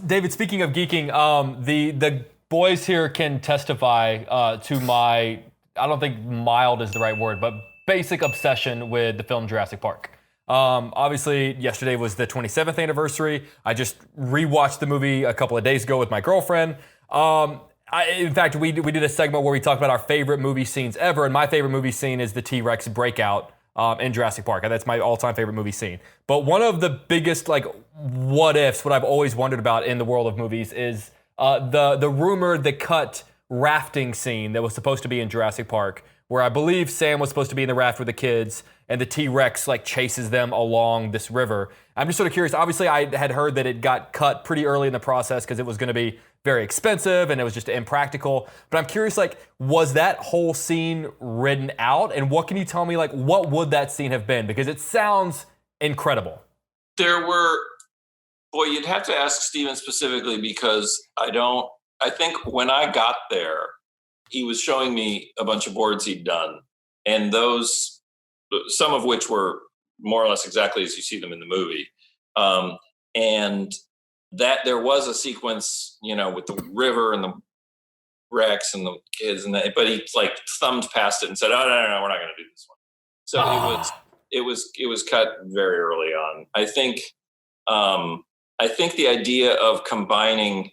David, speaking of geeking, the boys here can testify to my, I don't think mild is the right word, but basic obsession with the film Jurassic Park. Obviously, yesterday was the 27th anniversary. I just rewatched the movie a couple of days ago with my girlfriend. In fact, we did a segment where we talked about our favorite movie scenes ever, and my favorite movie scene is the T-Rex breakout in Jurassic Park. That's my all-time favorite movie scene. But one of the biggest what ifs, what I've always wondered about in the world of movies is the rumored, the cut rafting scene that was supposed to be in Jurassic Park, where I believe Sam was supposed to be in the raft with the kids, and the T-Rex chases them along this river. I'm just sort of curious. Obviously, I had heard that it got cut pretty early in the process because it was going to be very expensive and it was just impractical. But I'm curious, was that whole scene written out? And what can you tell me, what would that scene have been? Because it sounds incredible. You'd have to ask Steven specifically because I think when I got there, he was showing me a bunch of boards he'd done, and those, some of which were more or less exactly as you see them in the movie. And that there was a sequence, with the river and the Rex and the kids but he thumbed past it and said, "Oh, no, we're not going to do this one." So it was cut very early on. I think the idea of combining,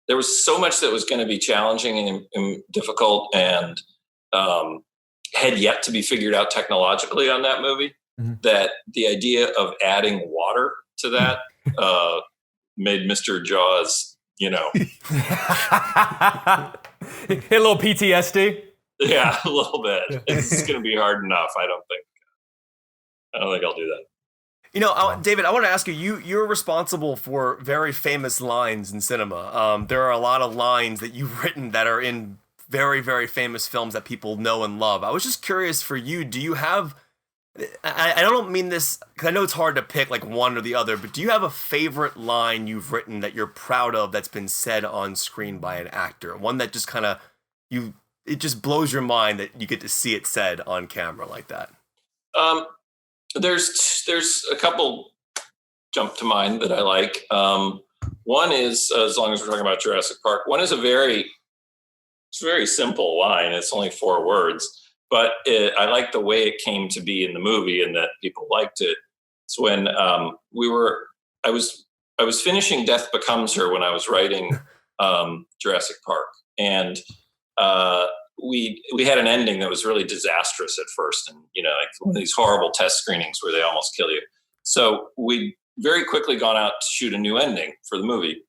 there was so much that was going to be challenging and difficult and had yet to be figured out technologically on that movie, that the idea of adding water to that made Mr. Jaws, Hit a little PTSD? Yeah, a little bit. It's going to be hard enough. I don't think I'll do that. David, I want to ask you, you're responsible for very famous lines in cinema. There are a lot of lines that you've written that are in very, very famous films that people know and love. I was just curious for you, do you have, I don't mean this, because I know it's hard to pick one or the other, but do you have a favorite line you've written that you're proud of that's been said on screen by an actor? One that just it just blows your mind that you get to see it said on camera like that. There's a couple jump to mind that I like. One is, as long as we're talking about Jurassic Park, one is it's a very simple line. It's only 4 words, but I like the way it came to be in the movie and that people liked it. It's when I was finishing Death Becomes Her when I was writing Jurassic Park, and we had an ending that was really disastrous at first, and one of these horrible test screenings where they almost kill you. So we very quickly gone out to shoot a new ending for the movie,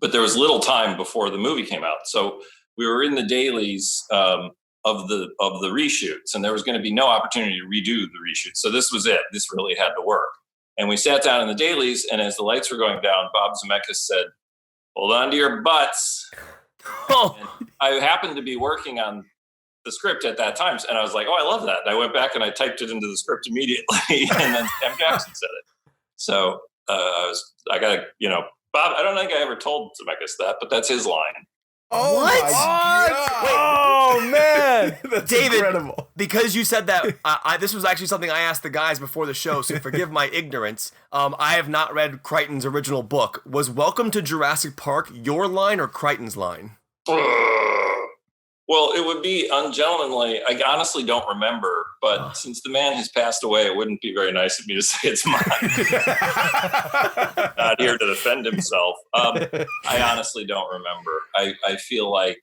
but there was little time before the movie came out. So we were in the dailies of the reshoots, and there was going to be no opportunity to redo the reshoots. So this was it. This really had to work. And we sat down in the dailies, and as the lights were going down, Bob Zemeckis said, "Hold on to your butts." And I happened to be working on the script at that time, and I was like, "Oh, I love that." And I went back and I typed it into the script immediately, and then Sam Jackson said it. So I got Bob. I don't think I ever told Zemeckis that, but that's his line. Oh, what? Oh, man. That's David, incredible. Because you said that, this was actually something I asked the guys before the show, so forgive my ignorance. I have not read Crichton's original book. Was Welcome to Jurassic Park your line or Crichton's line? Well, it would be ungentlemanly. I honestly don't remember, but since the man has passed away, it wouldn't be very nice of me to say it's mine. Not here to defend himself. I honestly don't remember. I feel like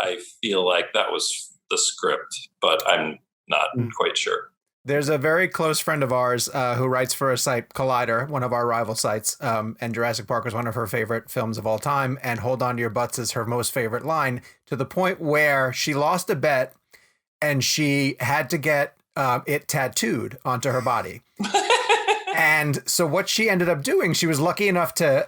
that was the script, but I'm not quite sure. There's a very close friend of ours who writes for a site, Collider, one of our rival sites, and Jurassic Park was one of her favorite films of all time, and Hold On to Your Butts is her most favorite line, to the point where she lost a bet and she had to get it tattooed onto her body. And so what she ended up doing, she was lucky enough to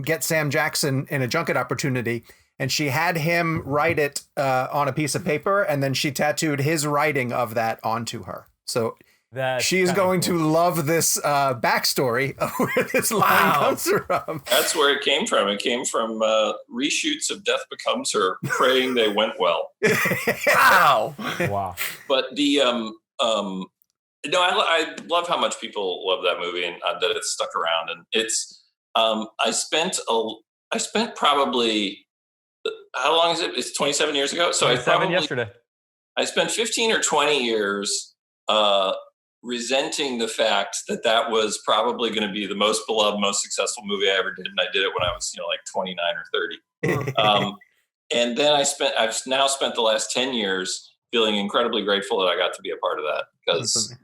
get Sam Jackson in a junket opportunity, and she had him write it on a piece of paper, and then she tattooed his writing of that onto her. So she's going to love this backstory of where this line comes from. That's where it came from. It came from reshoots of Death Becomes Her, praying they went well. Wow. But the I love how much people love that movie and that it's stuck around. And it's I spent probably, how long is it? It's 27 years ago. So yesterday. I spent 15 or 20 years resenting the fact that was probably going to be the most beloved, most successful movie I ever did. And I did it when I was, like 29 or 30. And then I've now spent the last 10 years feeling incredibly grateful that I got to be a part of that because,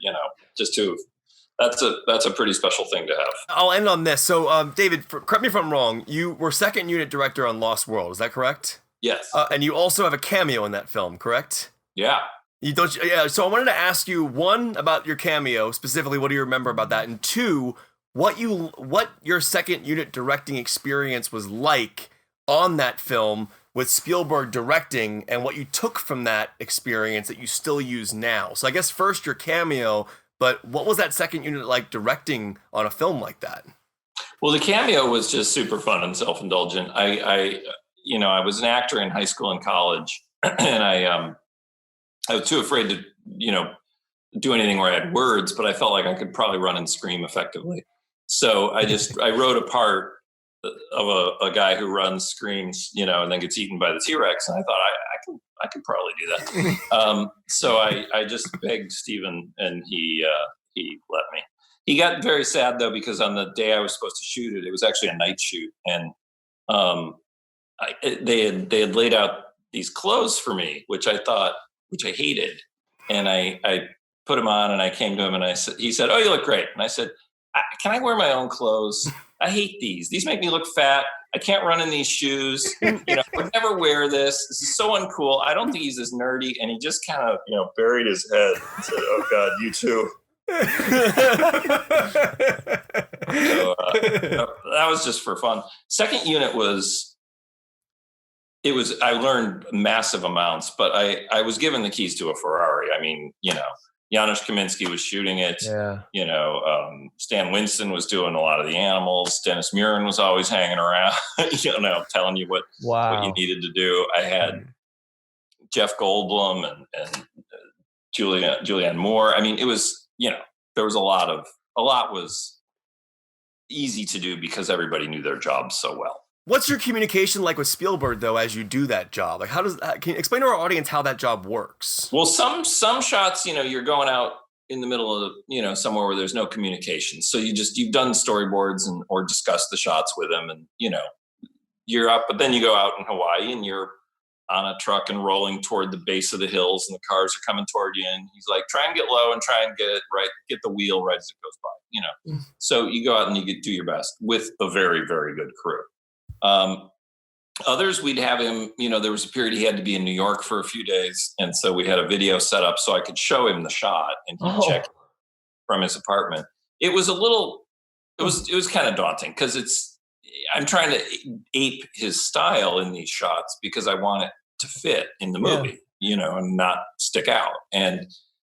that's a pretty special thing to have. I'll end on this. So, David, correct me if I'm wrong. You were second unit director on Lost World. Is that correct? Yes. And you also have a cameo in that film, correct? Yeah. Yeah. So I wanted to ask you, one, about your cameo, specifically, what do you remember about that? And two, what your second unit directing experience was like on that film with Spielberg directing, and what you took from that experience that you still use now. So I guess first your cameo, but what was that second unit like directing on a film like that? Well, the cameo was just super fun and self-indulgent. I was an actor in high school and college, and I was too afraid to, do anything where I had words, but I felt like I could probably run and scream effectively. So I wrote a part of a guy who runs, screams, and then gets eaten by the T-Rex. And I thought I could probably do that. So I just begged Steven, and he let me. He got very sad though, because on the day I was supposed to shoot it, it was actually a night shoot, and they had laid out these clothes for me, which I hated, and I put them on, and I came to him, and he said, "Oh, you look great," and I said, "Can I wear my own clothes? I hate these. These make me look fat. I can't run in these shoes. I would never wear this. This is so uncool. I don't think he's as nerdy." And he just kind of, buried his head and said, "Oh God, you too." So, that was just for fun. Second unit I learned massive amounts, but I was given the keys to a Ferrari. I mean, Janusz Kaminski was shooting it. Yeah. Stan Winston was doing a lot of the animals. Dennis Murin was always hanging around, telling you what you needed to do. I had Jeff Goldblum and Julianne Moore. I mean, it was, there was a lot was easy to do because everybody knew their job so well. What's your communication like with Spielberg, though, as you do that job? Like, can you explain to our audience how that job works? Well, some shots, you're going out in the middle of, somewhere where there's no communication. So you've done storyboards or discussed the shots with him, and, you're up, but then you go out in Hawaii and you're on a truck and rolling toward the base of the hills, and the cars are coming toward you. And he's like, try and get low and try and get it right, get the wheel right as it goes by, So you go out and you do your best with a very, very good crew. Others, we'd have him, there was a period he had to be in New York for a few days. And so we had a video set up so I could show him the shot, and he'd check from his apartment. It was it was kind of daunting, because I'm trying to ape his style in these shots because I want it to fit in the movie, and not stick out. And,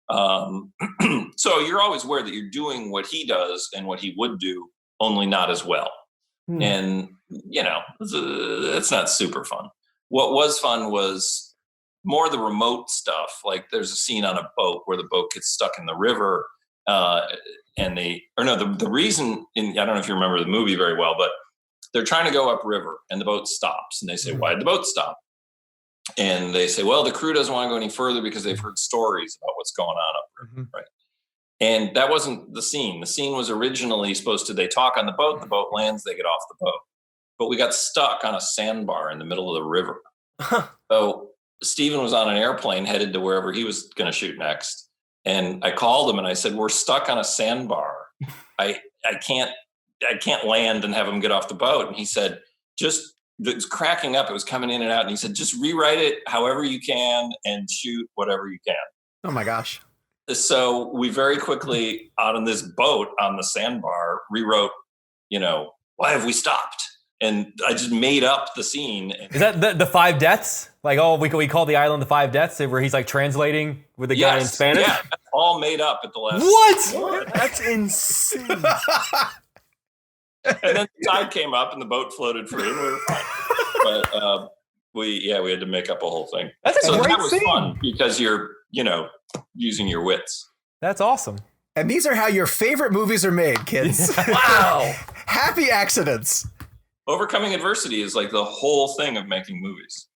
so you're always aware that you're doing what he does and what he would do, only not as well. And, it's not super fun. What was fun was more the remote stuff. Like, there's a scene on a boat where the boat gets stuck in the river. The reason, I don't know if you remember the movie very well, but they're trying to go upriver and the boat stops. And they say, "Why'd the boat stop?" And they say, "Well, the crew doesn't want to go any further because they've heard stories about what's going on upriver." Right. And that wasn't the scene. The scene was originally they talk on the boat lands, they get off the boat. But we got stuck on a sandbar in the middle of the river. So Steven was on an airplane headed to wherever he was going to shoot next. And I called him and I said, "We're stuck on a sandbar. I can't land and have him get off the boat." And he said, it was cracking up. It was coming in and out. And he said, "Just rewrite it however you can and shoot whatever you can." Oh my gosh. So we very quickly, out on this boat on the sandbar, rewrote, "Why have we stopped?" And I just made up the scene. Is that the Five Deaths? Like, we call the island the Five Deaths, where he's like translating with the guy in Spanish? Yeah, all made up at the last. What? That's insane. And then the tide came up and the boat floated free, and we were fine. But we had to make up a whole thing. That's a great that was scene. fun because you're, using your wits. That's awesome. And these are how your favorite movies are made, kids. Wow. Happy accidents. Overcoming adversity is like the whole thing of making movies.